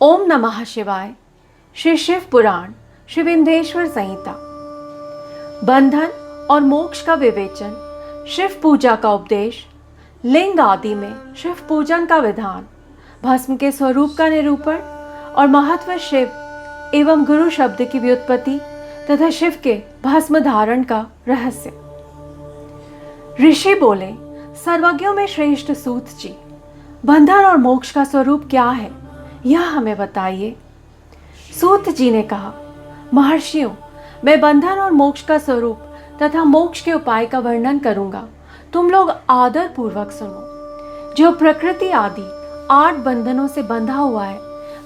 ओम नमः शिवाय। श्री शिव पुराण श्री विंध्येश्वर संहिता। बंधन और मोक्ष का विवेचन, शिव पूजा का उपदेश, लिंग आदि में शिव पूजन का विधान, भस्म के स्वरूप का निरूपण और महत्व, शिव एवं गुरु शब्द की व्युत्पत्ति तथा शिव के भस्म धारण का रहस्य। ऋषि बोले, सर्वज्ञों में श्रेष्ठ सूत जी, बंधन और मोक्ष का स्वरूप क्या है, यह हमें बताइए। सूत जी ने कहा, महर्षियों, मैं बंधन और मोक्ष का स्वरूप तथा मोक्ष के उपाय का वर्णन करूंगा, तुम लोग आदर पूर्वक सुनो। जो प्रकृति आदि 8 बंधनों से बंधा हुआ है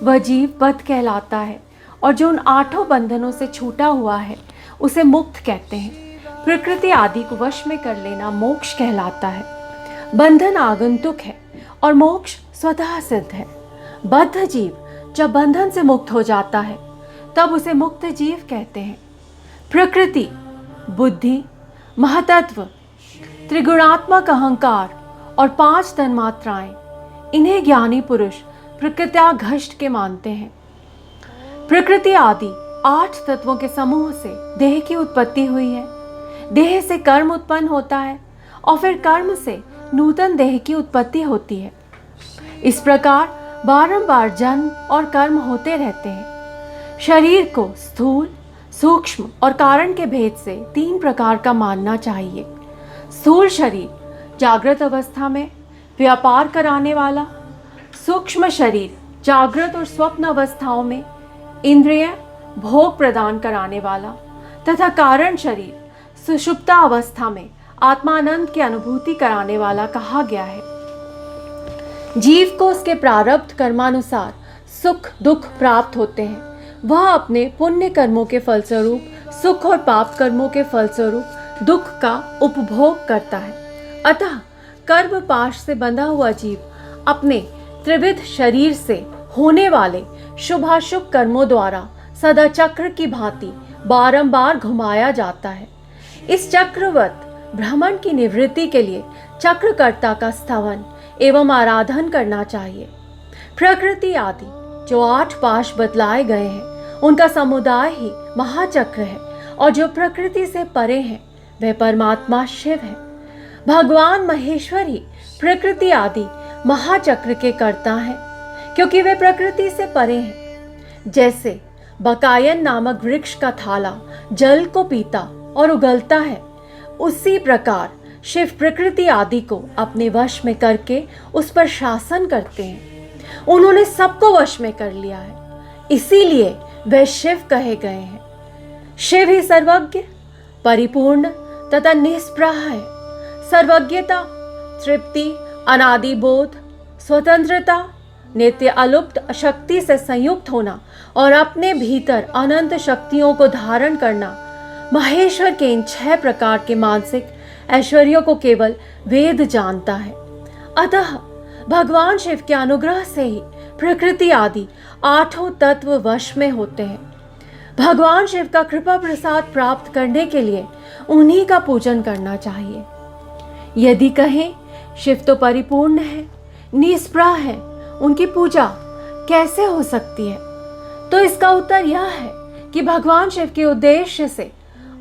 वह जीव बद्ध कहलाता है, और जो उन 8 बंधनों से छूटा हुआ है उसे मुक्त कहते हैं। प्रकृति आदि को वश में कर लेना मोक्ष कहलाता है। बंधन आगंतुक है और मोक्ष स्वतः सिद्ध है। बद्ध जीव जब बंधन से मुक्त हो जाता है तब उसे मुक्त जीव कहते हैं। प्रकृति, बुद्धि, महतत्व, त्रिगुणात्मक अहंकार और 5 तन्मात्राएं, इन्हें ज्ञानी पुरुष प्रकृत्याघष्ट के मानते हैं। प्रकृति आदि 8 तत्वों के समूह से देह की उत्पत्ति हुई है। देह से कर्म उत्पन्न होता है और फिर कर्म से नूतन देह की उत्पत्ति होती है। इस प्रकार बारंबार जन्म और कर्म होते रहते हैं। शरीर को स्थूल, सूक्ष्म और कारण के भेद से 3 प्रकार का मानना चाहिए। स्थूल शरीर जागृत अवस्था में व्यापार कराने वाला, सूक्ष्म शरीर जागृत और स्वप्न अवस्थाओं में इंद्रिय भोग प्रदान कराने वाला, तथा कारण शरीर सुषुप्ता अवस्था में आत्मानंद की अनुभूति कराने वाला कहा गया है। जीव को उसके प्रारब्ध कर्मानुसार सुख दुख प्राप्त होते हैं। वह अपने पुण्य कर्मों के फलस्वरूप सुख और पाप कर्मों के फलस्वरूप दुख का उपभोग करता है। अतः कर्म पाश से बंधा हुआ जीव अपने त्रिविध शरीर से होने वाले शुभाशुभ कर्मों द्वारा सदा चक्र की भांति बारंबार घुमाया जाता है। इस चक्रवत भ्रमण की निवृत्ति के लिए चक्रकर्ता का स्तवन एवं आराधन करना चाहिए। प्रकृति आदि जो 8 पाश बतलाए गए हैं उनका समुदाय ही महाचक्र है, और जो प्रकृति से परे हैं वह परमात्मा शिव है। भगवान महेश्वर ही प्रकृति आदि महाचक्र के कर्ता हैं, क्योंकि वे प्रकृति से परे हैं। जैसे बकायन नामक वृक्ष का थाला जल को पीता और उगलता है, उसी प्रकार शिव प्रकृति आदि को अपने वश में करके उस पर शासन करते हैं। उन्होंने सबको वश में कर लिया है, इसीलिए वे शिव कहे गए हैं। शिव ही सर्वज्ञ, परिपूर्ण तथा निष्प्रह है। सर्वज्ञता, तृप्ति, अनादि बोध, स्वतंत्रता, नित्य अलुप्त शक्ति से संयुक्त होना और अपने भीतर अनंत शक्तियों को धारण करना, महेश्वर के इन 6 प्रकार के मानसिक ऐश्वर्यों को केवल वेद जानता है। अतः भगवान शिव के अनुग्रह से ही प्रकृति आदि 8 तत्व वश में होते हैं। भगवान शिव का कृपा प्रसाद प्राप्त करने के लिए उन्हीं का पूजन करना चाहिए। यदि कहें शिव तो परिपूर्ण है, निष्प्रह है, उनकी पूजा कैसे हो सकती है, तो इसका उत्तर यह है कि भगवान शिव के उद्देश्य से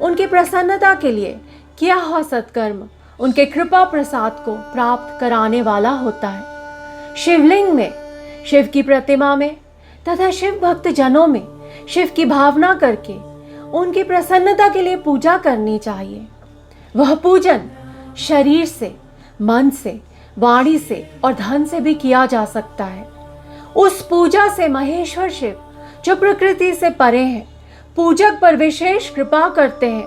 उनकी प्रसन्नता के लिए किया हुआ सत्कर्म उनके कृपा प्रसाद को प्राप्त कराने वाला होता है। शिवलिंग में, शिव की प्रतिमा में तथा शिव भक्त जनों में शिव की भावना करके उनकी प्रसन्नता के लिए पूजा करनी चाहिए। वह पूजन शरीर से, मन से, वाणी से और धन से भी किया जा सकता है। उस पूजा से महेश्वर शिव जो प्रकृति से परे हैं पूजक पर विशेष कृपा करते हैं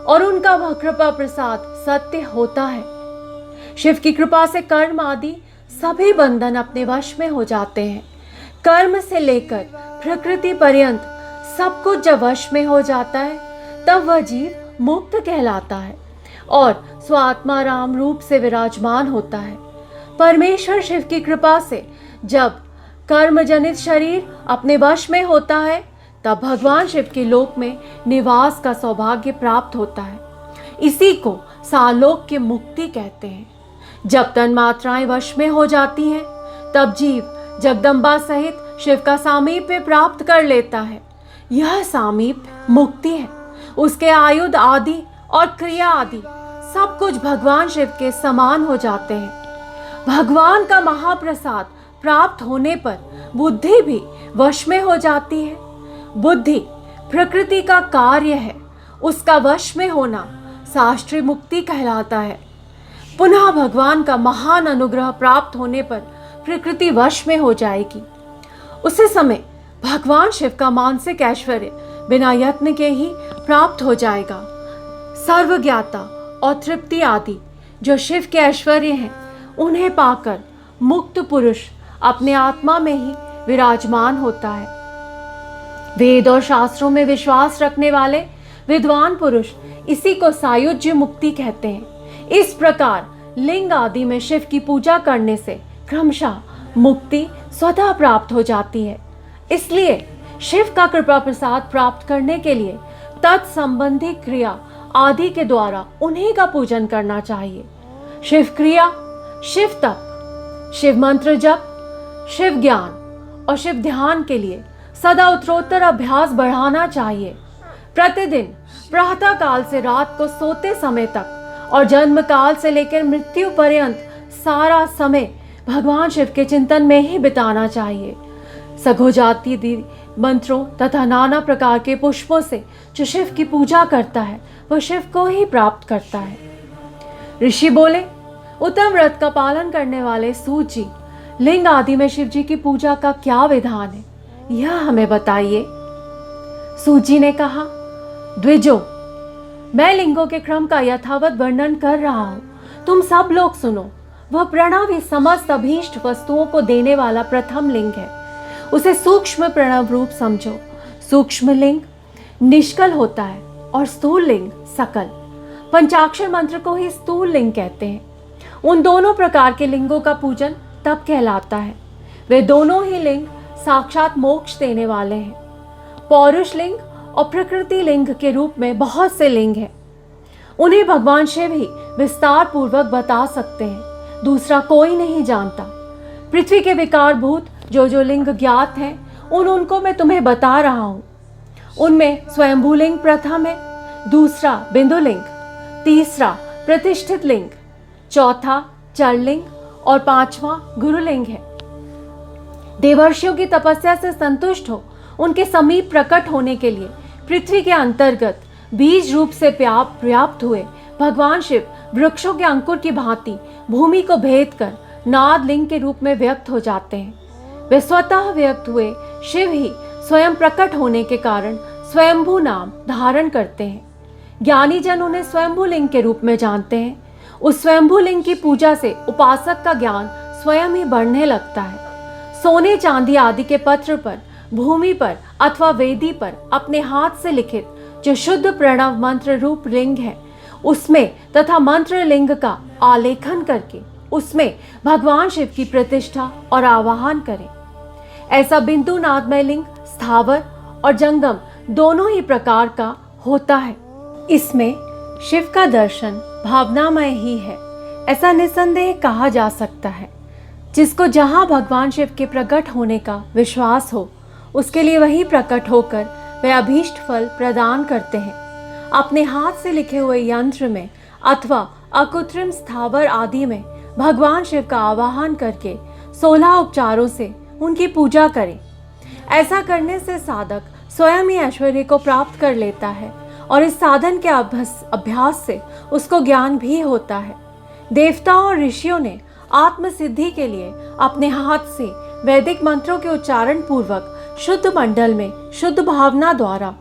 और उनका वह कृपा प्रसाद सत्य होता है। शिव की कृपा से कर्म आदि सभी बंधन अपने वश में हो जाते हैं। कर्म से लेकर प्रकृति पर्यंत सब कुछ जब वश में हो जाता है तब वह जीव मुक्त कहलाता है और स्वात्मा राम रूप से विराजमान होता है। परमेश्वर शिव की कृपा से जब कर्म जनित शरीर अपने वश में होता है तब भगवान शिव के लोक में निवास का सौभाग्य प्राप्त होता है। इसी को सालोक की मुक्ति कहते हैं। जब तन्मात्राएं वश में हो जाती हैं तब जीव जगदम्बा सहित शिव का सामीप्य प्राप्त कर लेता है। यह सामीप्य मुक्ति है। उसके आयुध आदि और क्रिया आदि सब कुछ भगवान शिव के समान हो जाते हैं। भगवान का महाप्रसाद प्राप्त होने पर बुद्धि भी वश में हो जाती है। बुद्धि प्रकृति का कार्य है, उसका वश में होना शास्त्रीय मुक्ति कहलाता है। पुनः भगवान का महान अनुग्रह प्राप्त होने पर प्रकृति वश में हो जाएगी। उसी समय भगवान शिव का मानसिक ऐश्वर्य बिना यत्न के ही प्राप्त हो जाएगा। सर्वज्ञाता और तृप्ति आदि जो शिव के ऐश्वर्य हैं, उन्हें पाकर मुक्त पुरुष अपने आत्मा में ही विराजमान होता है। वेद और शास्त्रों में विश्वास रखने वाले विद्वान पुरुष इसी को सायुज्य मुक्ति कहते हैं। इस प्रकार लिंग आदि में शिव की पूजा करने से क्रमशः मुक्ति स्वतः प्राप्त हो जाती है। इसलिए शिव का कृपा प्रसाद प्राप्त करने के लिए तत्संबंधी क्रिया आदि के द्वारा उन्हीं का पूजन करना चाहिए। शिव क्रिया, शिव तप, शिव मंत्र जप, शिव ज्ञान और शिव ध्यान के लिए सदा उत्तरोत्तर अभ्यास बढ़ाना चाहिए। प्रतिदिन प्रातः काल से रात को सोते समय तक और जन्म काल से लेकर मृत्यु पर्यंत सारा समय भगवान शिव के चिंतन में ही बिताना चाहिए। सघोजाति मंत्रों तथा नाना प्रकार के पुष्पों से जो शिव की पूजा करता है वह शिव को ही प्राप्त करता है। ऋषि बोले, उत्तम व्रत का पालन करने वाले सूत जी, लिंग आदि में शिव जी की पूजा का क्या विधान है, यह हमें बताइए। सूत जी ने कहा, द्विजो, मैं लिंगों के क्रम का यथावत वर्णन कर रहा हूं, तुम सब लोग सुनो। वह प्रणव ही समस्त अभीष्ट वस्तुओं को देने वाला प्रथम लिंग है। उसे सूक्ष्म प्रणव रूप समझो। सूक्ष्म लिंग निष्कल होता है और स्थूल लिंग सकल। पंचाक्षर मंत्र को ही स्थूल लिंग कहते हैं। उन दोनों प्रकार के लिंगों का पूजन तब कहलाता है। वे दोनों ही लिंग साक्षात मोक्ष देने वाले हैं। पौरुष लिंग और प्रकृति लिंग के रूप में बहुत से लिंग हैं। उन्हें भगवान शिव ही विस्तार पूर्वक बता सकते हैं, दूसरा कोई नहीं जानता। पृथ्वी के विकारभूत जो लिंग ज्ञात हैं, उनको मैं तुम्हें बता रहा हूं। उनमें स्वयंभू लिंग प्रथम है, दूसरा बिंदु लिंग, तीसरा प्रतिष्ठित लिंग, चौथा चर लिंग और पांचवा गुरुलिंग है। देवर्षियों की तपस्या से संतुष्ट हो उनके समीप प्रकट होने के लिए पृथ्वी के अंतर्गत बीज रूप से पर्याप्त हुए भगवान शिव वृक्षों के अंकुर की भांति भूमि को भेद कर नाद लिंग के रूप में व्यक्त हो जाते हैं। वे स्वतः व्यक्त हुए शिव ही स्वयं प्रकट होने के कारण स्वयंभू नाम धारण करते हैं। ज्ञानी जन उन्हें स्वयंभू लिंग के रूप में जानते हैं। उस स्वयंभू लिंग की पूजा से उपासक का ज्ञान स्वयं ही बढ़ने लगता है। सोने चांदी आदि के पत्र पर, भूमि पर अथवा वेदी पर अपने हाथ से लिखित जो शुद्ध प्रणव मंत्र रूप लिंग है, उसमें तथा मंत्र लिंग का आलेखन करके उसमें भगवान शिव की प्रतिष्ठा और आवाहन करें। ऐसा बिंदु नादमय लिंग स्थावर और जंगम दोनों ही प्रकार का होता है। इसमें शिव का दर्शन भावनामय ही है, ऐसा निसंदेह कहा जा सकता है। जिसको जहां भगवान शिव के प्रकट होने का विश्वास हो, उसके लिए वही प्रकट होकर वे अभीष्ट फल प्रदान करते हैं। अपने हाथ से लिखे हुए यंत्र में अथवा अकृत्रिम स्थावर आदि में भगवान शिव का आवाहन करके 16 उपचारों से उनकी पूजा करें। ऐसा करने से साधक स्वयं ही ऐश्वर्य को प्राप्त कर लेता है और इस साधन के अभ्यास से उसको ज्ञान भी होता है। देवताओं और ऋषियों ने आत्म सिद्धि के लिए अपने हाथ से वैदिक मंत्रों के उच्चारण पूर्वक शुद्ध मंडल में शुद्ध भावना द्वारा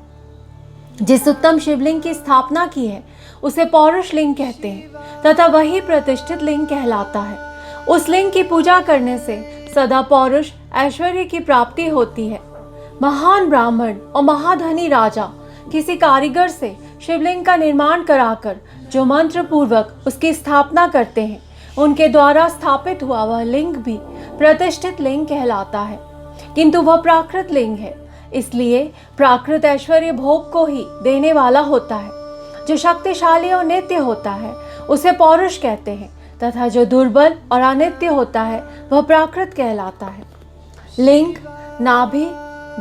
जिस उत्तम शिवलिंग की स्थापना की है, उसे पौरुष लिंग कहते हैं तथा वही प्रतिष्ठित लिंग कहलाता है। उस लिंग की पूजा करने से सदा पौरुष ऐश्वर्य की प्राप्ति होती है। महान ब्राह्मण और महाधनी राजा किसी कारीगर से शिवलिंग का निर्माण कराकर जो मंत्र पूर्वक उसकी स्थापना करते हैं, उनके द्वारा स्थापित हुआ वह लिंग भी प्रतिष्ठित लिंग कहलाता है। किंतु वह प्राकृत लिंग है, इसलिए प्राकृत ऐश्वर्य भोग को ही देने वाला होता है। जो शक्तिशाली और नित्य होता है उसे पौरुष कहते हैं तथा जो दुर्बल और अनित्य होता है वह प्राकृत कहलाता है। लिंग नाभि,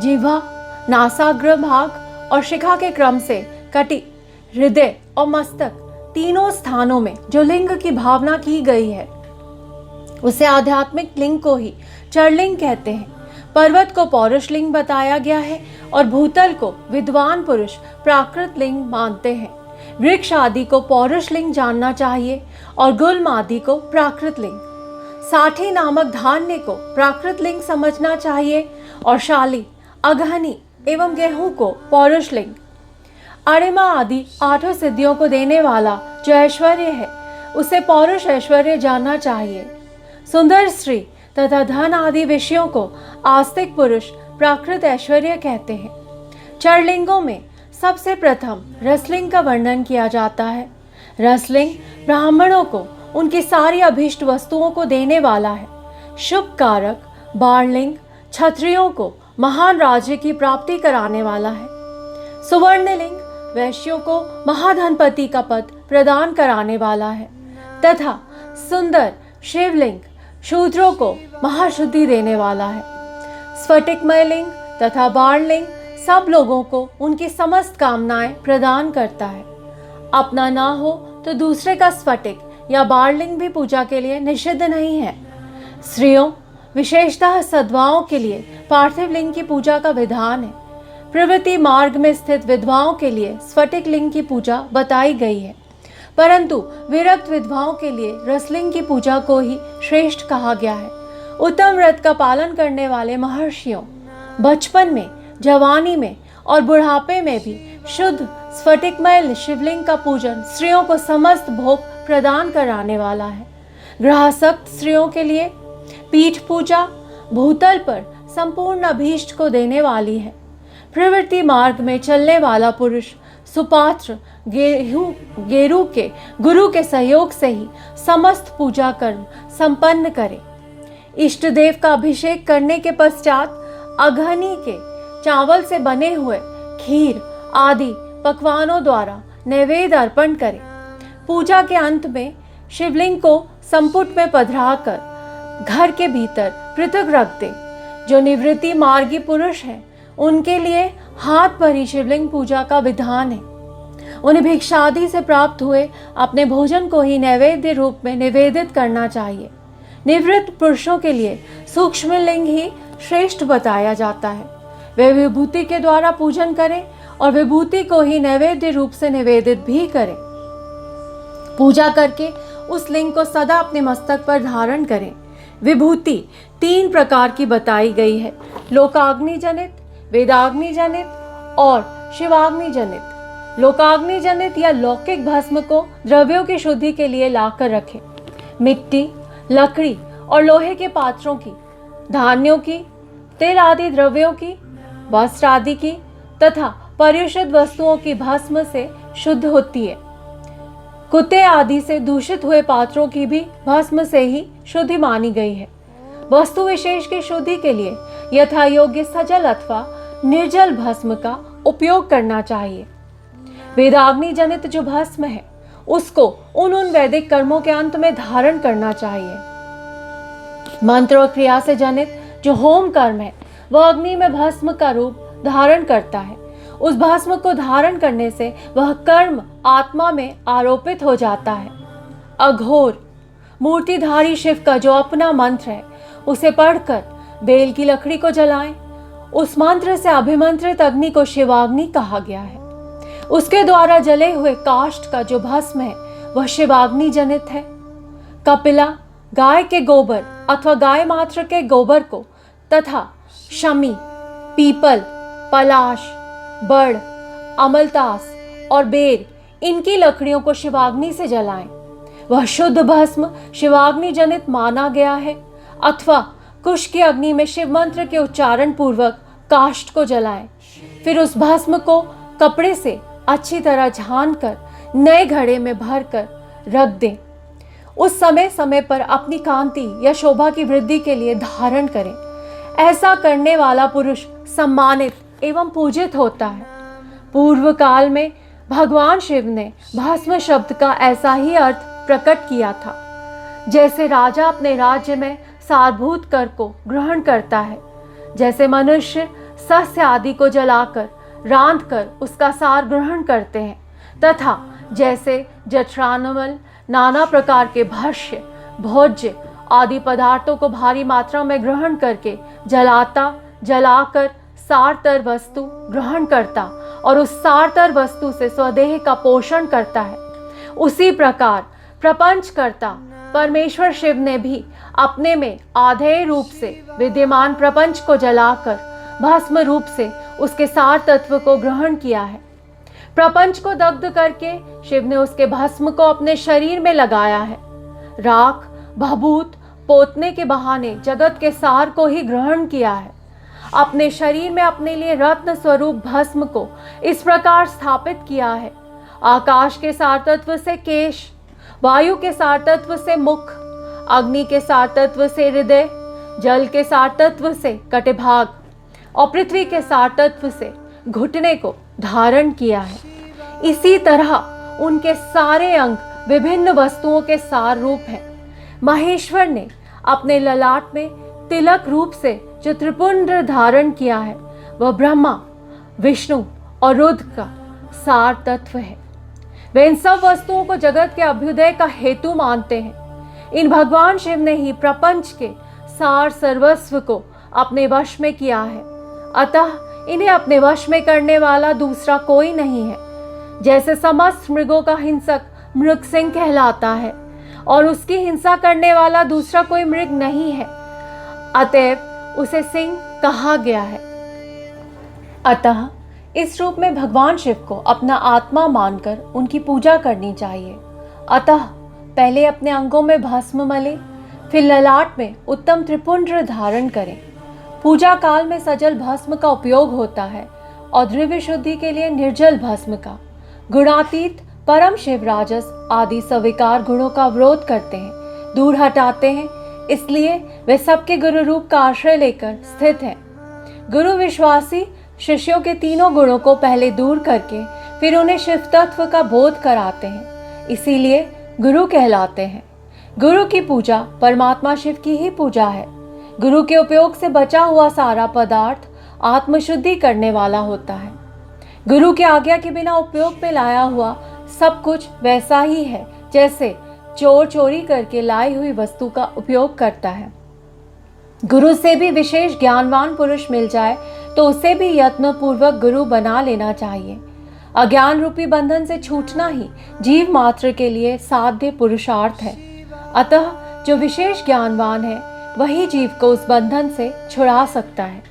जिह्वा, नासाग्र भाग और शिखा के क्रम से कटी, हृदय और मस्तक तीनों स्थानों में जो लिंग की भावना की गई है उसे आध्यात्मिक लिंग को ही चरलिंग कहते हैं। पर्वत को पौरुष लिंग बताया गया है और भूतल को विद्वान पुरुष प्राकृत लिंग मानते हैं। वृक्ष आदि को पौरुष लिंग जानना चाहिए और गुल्म आदि को प्राकृत लिंग। साठी नामक धान्य को प्राकृत लिंग समझना चाहिए और शाली, अगहनी एवं गेहूं को पौरुष लिंग। अरिमा आदि 8 सिद्धियों को देने वाला जो ऐश्वर्य है उसे पौरुष ऐश्वर्य जानना चाहिए। सुंदर स्त्री तथा धन आदि विषयों को आस्तिक पुरुष प्राकृत ऐश्वर्य कहते हैं। चरलिंगों में सबसे प्रथम रसलिंग का वर्णन किया जाता है। रसलिंग ब्राह्मणों को उनकी सारी अभीष्ट वस्तुओं को देने वाला है। शुभ कारक बाणलिंग क्षत्रियों को महान राज्य की प्राप्ति कराने वाला है। सुवर्णलिंग वैश्यों को महाधनपति का पद प्रदान कराने वाला है तथा सुंदर शिवलिंग शूद्रों को महाशुद्धि देने वाला है। स्फटिकमय लिंग तथा बाणलिंग सब लोगों को उनकी समस्त कामनाएं प्रदान करता है। अपना ना हो तो दूसरे का स्फटिक या बाणलिंग भी पूजा के लिए निषिद्ध नहीं है। स्त्रियों विशेषतः सद्भावों के लिए पार्थिव लिंग की पूजा का विधान है। प्रवृत्ति मार्ग में स्थित विधवाओं के लिए स्फटिक लिंग की पूजा बताई गई है, परंतु विरक्त विधवाओं के लिए रसलिंग की पूजा को ही श्रेष्ठ कहा गया है। उत्तम व्रत का पालन करने वाले महर्षियों बचपन में, जवानी में और बुढ़ापे में भी शुद्ध स्फटिकमय शिवलिंग का पूजन स्त्रियों को समस्त भोग प्रदान कराने वाला है। ग्रहासक्त स्त्रियों के लिए पीठ पूजा भूतल पर संपूर्ण अभीष्ट को देने वाली है। प्रवृत्ति मार्ग में चलने वाला पुरुष सुपात्र गेरु के गुरु के सहयोग से ही समस्त पूजा कर्म संपन्न करे। इष्ट देव का अभिषेक करने के पश्चात अघनी के चावल से बने हुए खीर आदि पकवानों द्वारा नैवेद्य अर्पण करे। पूजा के अंत में शिवलिंग को संपुट में पधराकर घर के भीतर पृथक रख दे। जो निवृत्ति मार्गी पुरुष हैं उनके लिए हाथ भरी शिवलिंग पूजा का विधान है। उन्हें भिक्षादि से प्राप्त हुए अपने भोजन को ही नैवेद्य रूप में निवेदित करना चाहिए। निवृत्त पुरुषों के लिए सूक्ष्म लिंग ही श्रेष्ठ बताया जाता है। वे विभूति के द्वारा पूजन करें और विभूति को ही नैवेद्य रूप से निवेदित भी करें। पूजा करके उस लिंग को सदा अपने मस्तक पर धारण करें। विभूति 3 प्रकार की बताई गई है, लोकाग्नि जनित, वेदाग्नि जनित और शिवाग्नि जनित। लोकाग्नि जनित या लौकिक भस्म को द्रव्यों की शुद्धि के लिए लाकर रखें। मिट्टी, लकड़ी और लोहे के पात्रों की, धान्यों की, तेल आदि द्रव्यों की, वस्त्र आदि की तथा परिशुद्ध वस्तुओं की भस्म से शुद्ध होती है। कुत्ते आदि से दूषित हुए पात्रों की भी भस्म से ही शुद्धि मानी गई है। वस्तु विशेष की शुद्धि के लिए यथा योग्य सजल अथवा निर्जल भस्म का उपयोग करना चाहिए। वेदाग्नि जनित जो भस्म है उसको उन वैदिक कर्मों के अंत में धारण करना चाहिए। मंत्र और क्रिया से जनित जो होम कर्म है वह अग्नि में भस्म का रूप धारण करता है। उस भस्म को धारण करने से वह कर्म आत्मा में आरोपित हो जाता है। अघोर मूर्तिधारी शिव का जो अपना मंत्र है उसे पढ़कर बेल की लकड़ी को जलाएं। उस मंत्र से अभिमंत्रित अग्नि को शिवाग्नि कहा गया है। उसके द्वारा जले हुए काष्ठ का जो भस्म है वह शिवाग्नि जनित है। कपिला गाय के गोबर अथवा गाय मात्र के गोबर को तथा शमी, पीपल, पलाश, बड़, अमलतास और बेर इनकी लकड़ियों को शिवाग्नि से जलाएं। वह शुद्ध भस्म शिवाग्नि जनित माना गया है। अथवा कुश की अग्नि में शिव मंत्र के उच्चारण पूर्वक काष्ठ को जलाएं। फिर उस भस्म को कपड़े से अच्छी तरह झान कर नए घड़े में भर कर रख दें। उस समय समय पर अपनी कांति या शोभा की वृद्धि के लिए धारण करें। ऐसा करने वाला पुरुष सम्मानित एवं पूजित होता है। पूर्व काल में भगवान शिव ने भस्म शब्द का ऐसा ही अर्थ प्रकट किया था। जैसे राजा अपने राज्य में सारभूत कर को ग्रहण करता है, जैसे मनुष्य सस्य आदि को जलाकर रांध कर उसका सार ग्रहण करते हैं, तथा जैसे जठरानमल नाना प्रकार के भक्ष्य भोज्य आदि पदार्थों को भारी मात्रा में ग्रहण करके जलाकर सारतर वस्तु ग्रहण करता और उस सारतर वस्तु से स्वदेह का पोषण करता है, उसी प्रकार प्रपंच करता परमेश्वर शिव ने भी अपने में आधेय रूप से विद्यमान प्रपंच को जलाकर भस्म रूप से उसके सार तत्व को ग्रहण किया है। प्रपंच को दग्ध करके शिव ने उसके भस्म को अपने शरीर में लगाया है। राख भभूत पोतने के बहाने जगत के सार को ही ग्रहण किया है। अपने शरीर में अपने लिए रत्न स्वरूप भस्म को इस प्रकार स्थापित किया है। आकाश के सार तत्व से केश, वायु के सार तत्व से मुख, अग्नि के सार तत्व से हृदय, जल के सार तत्व से कटिभाग और पृथ्वी के सार तत्व से घुटने को धारण किया है। इसी तरह उनके सारे अंग विभिन्न वस्तुओं के सार रूप हैं। महेश्वर ने अपने ललाट में तिलक रूप से जो त्रिपुंड धारण किया है वह ब्रह्मा, विष्णु और रुद्र का सार तत्व है। वे इन सब वस्तुओं को जगत के अभ्युदय का हेतु मानते हैं। इन भगवान शिव ने ही प्रपंच के सार सर्वस्व को अपने वश में किया है, अतः इन्हें अपने वश में करने वाला दूसरा कोई नहीं है। जैसे समस्त मृगों का हिंसक मृग सिंह कहलाता है और उसकी हिंसा करने वाला दूसरा कोई मृग नहीं है, अतएव उसे सिंह कहा गया है। अतः इस रूप में भगवान शिव को अपना आत्मा मानकर उनकी पूजा करनी चाहिए। अतः पहले अपने अंगों में भस्म मले, फिर ललाट में उत्तम त्रिपुंड धारण करें। पूजा काल में सजल भस्म का उपयोग होता है और द्रव्य शुद्धि के लिए निर्जल भस्म का। गुणातीत परम शिव राजस आदि सविकार गुणों का विरोध करते हैं, दूर हटाते हैं, इसलिए वे सबके गुरु रूप का आश्रय लेकर स्थित हैं। गुरु विश्वासी शिष्यों के तीनों गुणों को पहले दूर करके फिर उन्हें शिव तत्व का बोध कराते हैं, इसीलिए गुरु कहलाते हैं। गुरु की पूजा परमात्मा शिव की ही पूजा है। गुरु के उपयोग से बचा हुआ सारा पदार्थ आत्मशुद्धि करने वाला होता है। गुरु की आज्ञा के बिना उपयोग में लाया हुआ सब कुछ वैसा ही है जैसे चोर चोरी करके लाई हुई वस्तु का उपयोग करता है। गुरु से भी विशेष ज्ञानवान पुरुष मिल जाए तो उसे भी यत्न पूर्वक गुरु बना लेना चाहिए। अज्ञान रूपी बंधन से छूटना ही जीव मात्र के लिए साध्य पुरुषार्थ है। अतः जो विशेष ज्ञानवान है वही जीव को उस बंधन से छुड़ा सकता है।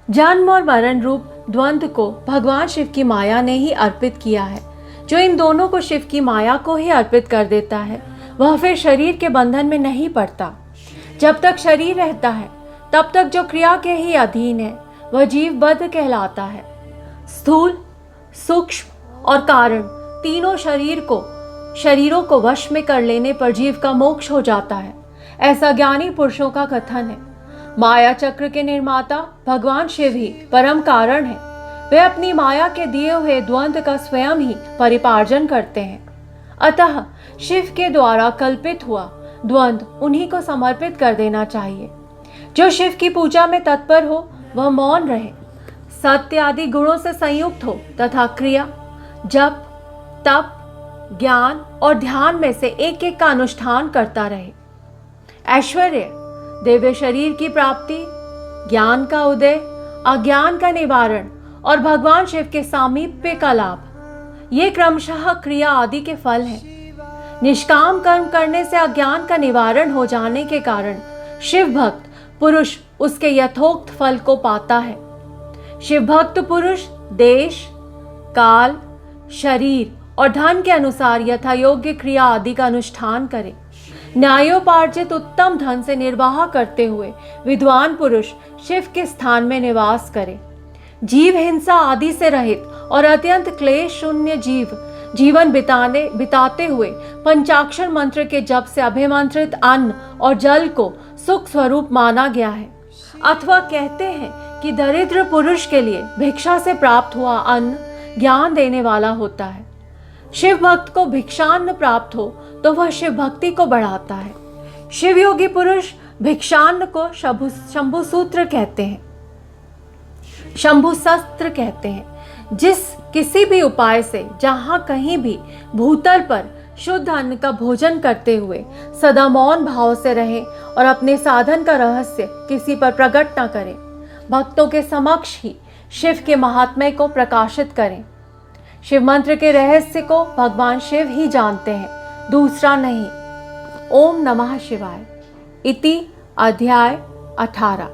जन्म और मरण रूप द्वंद्व को भगवान शिव की माया ने ही अर्पित किया है। जो इन दोनों को शिव की माया को ही अर्पित कर देता है वह फिर शरीर के बंधन में नहीं पड़ता। जब तक शरीर रहता है तब तक जो क्रिया के ही अधीन है वह जीवबद्ध कहलाता है। स्थूल, सूक्ष्म और कारण तीनों शरीरों को वश में कर लेने पर जीव का मोक्ष हो जाता है, ऐसा ज्ञानी पुरुषों का कथन है। माया चक्र के निर्माता भगवान शिव ही परम कारण है। वे अपनी माया के दिए हुए द्वंद्व का स्वयं ही परिपार्जन करते हैं। अतः शिव के द्वारा कल्पित हुआ द्वंद्व उन्हीं को समर्पित कर देना चाहिए। जो शिव की पूजा में तत्पर हो वह मौन रहे, सत्य आदि गुणों से संयुक्त हो तथा क्रिया, जप, तप, ज्ञान और ध्यान में से एक एक का अनुष्ठान करता रहे। ऐश्वर्य, दिव्य शरीर की प्राप्ति, ज्ञान का उदय, अज्ञान का निवारण और भगवान शिव के सामीप्य का लाभ, ये क्रमशः क्रिया आदि के फल हैं। निष्काम कर्म करने से अज्ञान का निवारण हो जाने के कारण शिव भक्त पुरुष उसके यथोक्त फल को पाता है। शिव भक्त पुरुष देश, काल, शरीर और धन के अनुसार यथा योग्य क्रिया आदि का अनुष्ठान करे। न्यायोपार्जित उत्तम धन से निर्वाह करते हुए विद्वान पुरुष शिव के स्थान में निवास करे। जीव हिंसा आदि से रहित और अत्यंत क्लेश शून्य जीवन बिताते हुए पंचाक्षर मंत्र के जप से अभिमंत्रित अन्न और जल को सुख स्वरूप माना गया है। अथवा कहते हैं कि दरिद्र पुरुष के लिए भिक्षा से प्राप्त हुआ अन्न ज्ञान देने वाला होता है। शिव भक्त को भिक्षान्न प्राप्त हो तो वह शिव भक्ति को बढ़ाता है। शिव योगी पुरुष भिक्षान्न को शंभु सूत्र कहते हैं। शंभु शस्त्र कहते हैं। जिस किसी भी उपाय से जहाँ कहीं भी भूतल पर शुद्ध अन्न का भोजन करते हुए सदा मौन भाव से रहे और अपने साधन का रहस्य किसी पर प्रकट न करें, भक्तों के समक्ष ही शिव के महात्म्य को प्रकाशित करें। शिव मंत्र के रहस्य को भगवान शिव ही जानते हैं, दूसरा नहीं। ओम नमः शिवाय। इति अध्याय 18।